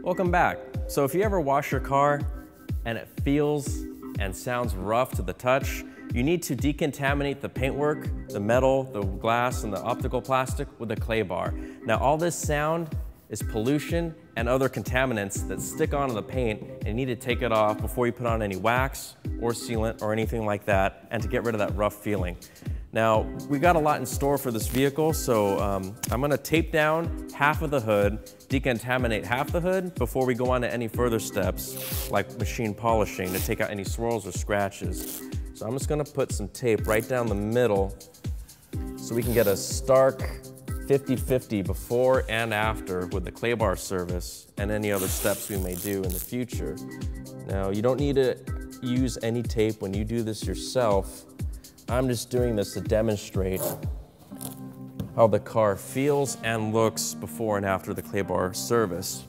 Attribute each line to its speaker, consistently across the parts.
Speaker 1: Welcome back. So if you ever wash your car and it feels and sounds rough to the touch, you need to decontaminate the paintwork, the metal, the glass, and the optical plastic with a clay bar. Now all this sound is pollution and other contaminants that stick onto the paint, and you need to take it off before you put on any wax or sealant or anything like that, and to get rid of that rough feeling. Now, we got a lot in store for this vehicle, so I'm gonna tape down half of the hood, decontaminate half the hood before we go on to any further steps, like machine polishing to take out any swirls or scratches. So I'm just gonna put some tape right down the middle so we can get a stark 50-50 before and after with the clay bar service and any other steps we may do in the future. Now, you don't need to use any tape when you do this yourself. I'm just doing this to demonstrate how the car feels and looks before and after the clay bar service.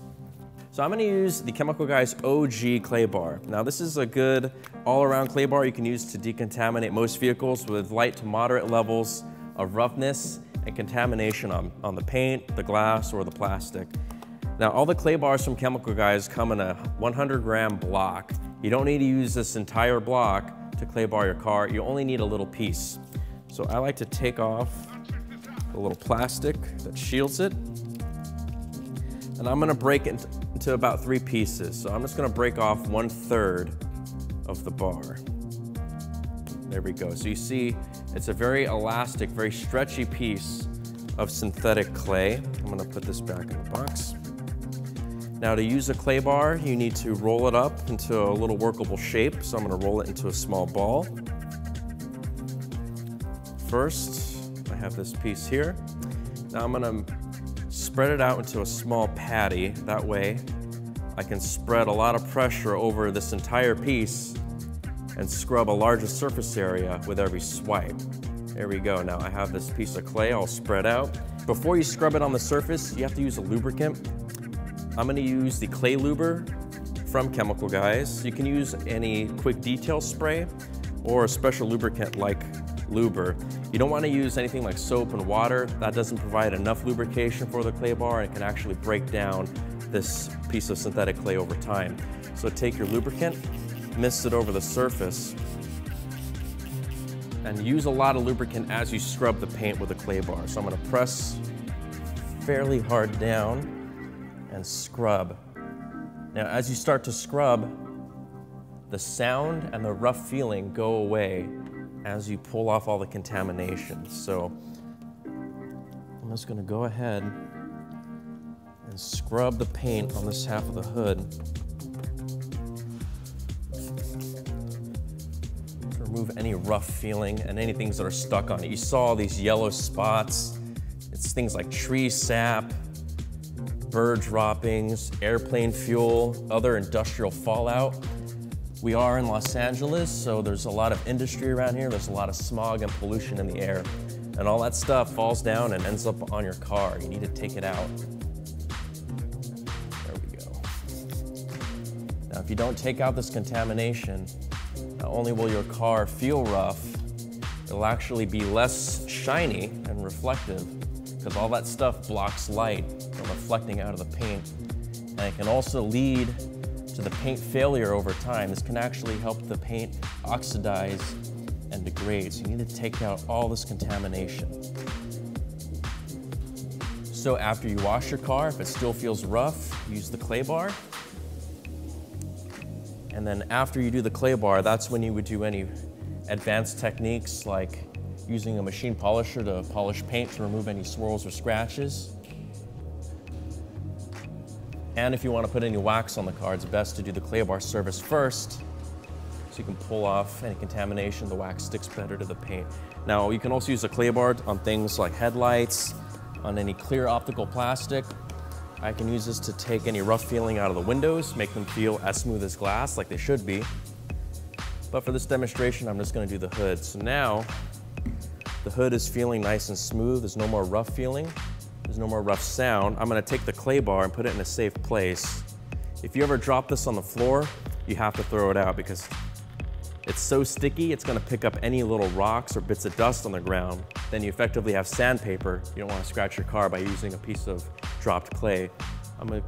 Speaker 1: So I'm gonna use the Chemical Guys OG clay bar. Now this is a good all-around clay bar you can use to decontaminate most vehicles with light to moderate levels of roughness and contamination on the paint, the glass, or the plastic. Now all the clay bars from Chemical Guys come in a 100-gram block. You don't need to use this entire block to clay bar your car. You only need a little piece. So I like to take off the little plastic that shields it, and I'm gonna break it into about 3 pieces. So I'm just gonna break off 1/3 of the bar. There we go. So you see, it's a very elastic, very stretchy piece of synthetic clay. I'm gonna put this back in the box. Now to use a clay bar, you need to roll it up into a little workable shape. So I'm gonna roll it into a small ball. First, I have this piece here. Now I'm gonna spread it out into a small patty. That way, I can spread a lot of pressure over this entire piece and scrub a larger surface area with every swipe. There we go. Now I have this piece of clay all spread out. Before you scrub it on the surface, you have to use a lubricant. I'm gonna use the Clay Luber from Chemical Guys. You can use any quick detail spray or a special lubricant like Luber. You don't wanna use anything like soap and water. That doesn't provide enough lubrication for the clay bar, and it can actually break down this piece of synthetic clay over time. So take your lubricant, mist it over the surface, and use a lot of lubricant as you scrub the paint with a clay bar. So I'm gonna press fairly hard down and scrub. Now, as you start to scrub, the sound and the rough feeling go away as you pull off all the contamination. So I'm just gonna go ahead and scrub the paint on this half of the hood to remove any rough feeling and any things that are stuck on it. You saw these yellow spots. It's things like tree sap, bird droppings, airplane fuel, other industrial fallout. We are in Los Angeles, so there's a lot of industry around here. There's a lot of smog and pollution in the air. And all that stuff falls down and ends up on your car. You need to take it out. There we go. Now, if you don't take out this contamination, not only will your car feel rough, it'll actually be less shiny and reflective because all that stuff blocks light from reflecting out of the paint. And it can also lead to the paint failure over time. This can actually help the paint oxidize and degrade. So you need to take out all this contamination. So after you wash your car, if it still feels rough, use the clay bar. And then after you do the clay bar, that's when you would do any advanced techniques like using a machine polisher to polish paint to remove any swirls or scratches. And if you want to put any wax on the car, it's best to do the clay bar service first so you can pull off any contamination. The wax sticks better to the paint. Now, you can also use a clay bar on things like headlights, on any clear optical plastic. I can use this to take any rough feeling out of the windows, make them feel as smooth as glass like they should be. But for this demonstration, I'm just going to do the hood. So now, the hood is feeling nice and smooth. There's no more rough feeling. There's no more rough sound. I'm gonna take the clay bar and put it in a safe place. If you ever drop this on the floor, you have to throw it out because it's so sticky, it's gonna pick up any little rocks or bits of dust on the ground. Then you effectively have sandpaper. You don't wanna scratch your car by using a piece of dropped clay. I'm gonna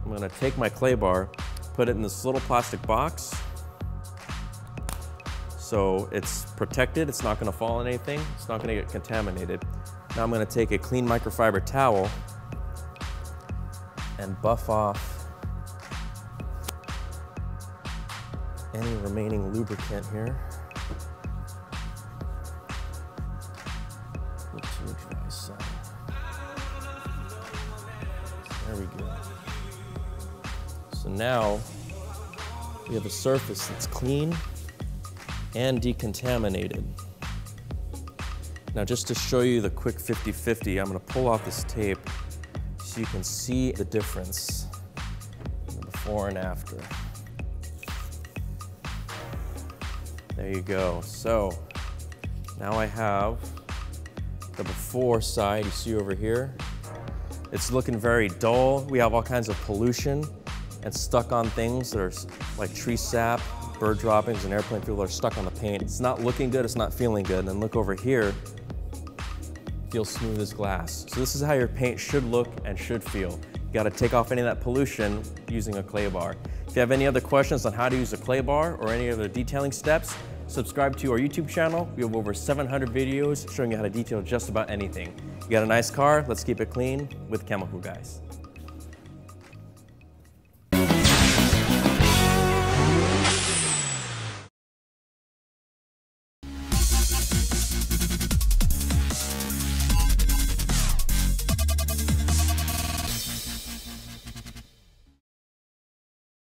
Speaker 1: I'm gonna take my clay bar, put it in this little plastic box, so it's protected, it's not gonna fall on anything, it's not gonna get contaminated. Now I'm gonna take a clean microfiber towel and buff off any remaining lubricant here. To the dry side. There we go. So now we have a surface that's clean and decontaminated. Now just to show you the quick 50-50, I'm gonna pull off this tape so you can see the difference before and after. There you go. So now I have the before side you see over here. It's looking very dull. We have all kinds of pollution and stuck on things that are like tree sap, bird droppings, and airplane fuel are stuck on the paint. It's not looking good, it's not feeling good. And then look over here, feels smooth as glass. So this is how your paint should look and should feel. You gotta take off any of that pollution using a clay bar. If you have any other questions on how to use a clay bar or any other detailing steps, subscribe to our YouTube channel. We have over 700 videos showing you how to detail just about anything. You got a nice car, let's keep it clean with Chemical Guys.